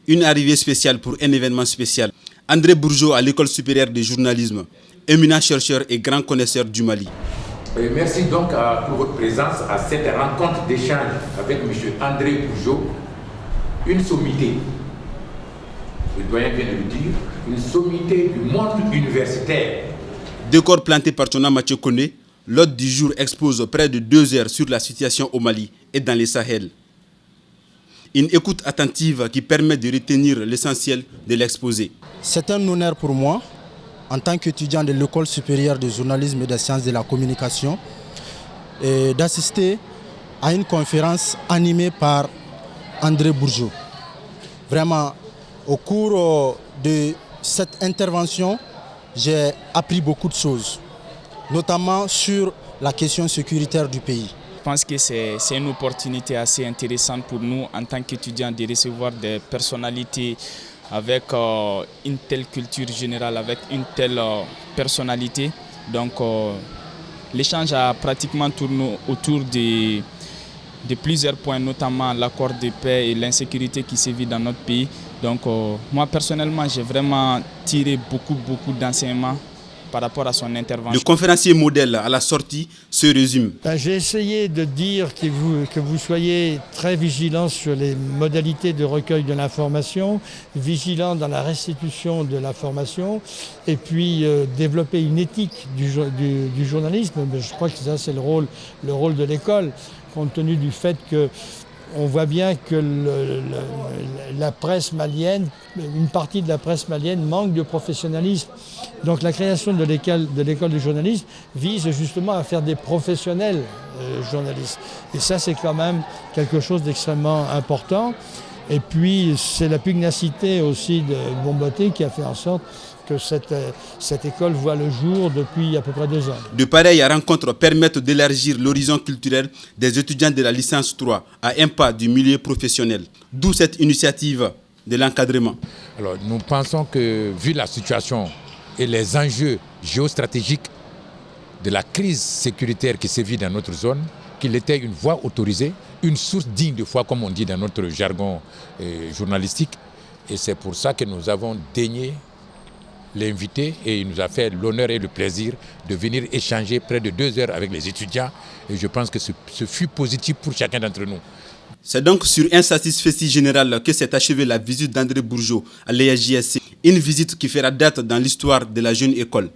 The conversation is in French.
Une arrivée spéciale pour un événement spécial. André Bourgeot à l'École supérieure de journalisme, éminent chercheur et grand connaisseur du Mali. Merci donc pour votre présence à cette rencontre d'échange avec M. André Bourgeot. Une sommité, le doyen vient de le dire, une sommité du monde universitaire. Décor planté par Tchona Mathieu Koné, l'hôte du jour expose près de 2 heures sur la situation au Mali et dans les Sahel. Une écoute attentive qui permet de retenir l'essentiel de l'exposé. C'est un honneur pour moi, en tant qu'étudiant de l'École supérieure de journalisme et des sciences de la communication, d'assister à une conférence animée par André Bourgeot. Vraiment, au cours de cette intervention, j'ai appris beaucoup de choses, notamment sur la question sécuritaire du pays. Je pense que c'est une opportunité assez intéressante pour nous en tant qu'étudiants de recevoir des personnalités avec une telle culture générale, avec une telle personnalité. Donc l'échange a pratiquement tourné autour de plusieurs points, notamment l'accord de paix et l'insécurité qui sévit dans notre pays. Donc moi personnellement, j'ai vraiment tiré beaucoup d'enseignements par rapport à son intervention. Le conférencier modèle à la sortie se résume. J'ai essayé de dire que vous soyez très vigilants sur les modalités de recueil de l'information, vigilants dans la restitution de l'information, et puis développer une éthique du journalisme. Mais je crois que ça, c'est le rôle de l'école, compte tenu du fait que on voit bien que la presse malienne, une partie de la presse malienne manque de professionnalisme. Donc la création de l'école du journalisme vise justement à faire des professionnels journalistes. Et ça, c'est quand même quelque chose d'extrêmement important. Et puis c'est la pugnacité aussi de Bomboté qui a fait en sorte que cette école voit le jour depuis à peu près 2 ans. De pareilles rencontres permettent d'élargir l'horizon culturel des étudiants de la licence 3 à un pas du milieu professionnel. D'où cette initiative de l'encadrement. Alors nous pensons que vu la situation et les enjeux géostratégiques de la crise sécuritaire qui sévit dans notre zone, qu'il était une voie autorisée, une source digne de foi, comme on dit dans notre jargon journalistique. Et c'est pour ça que nous avons daigné l'inviter et il nous a fait l'honneur et le plaisir de venir échanger près de 2 heures avec les étudiants. Et je pense que ce fut positif pour chacun d'entre nous. C'est donc sur un satisfecit général que s'est achevée la visite d'André Bourgeot à l'ESJSC. Une visite qui fera date dans l'histoire de la jeune école.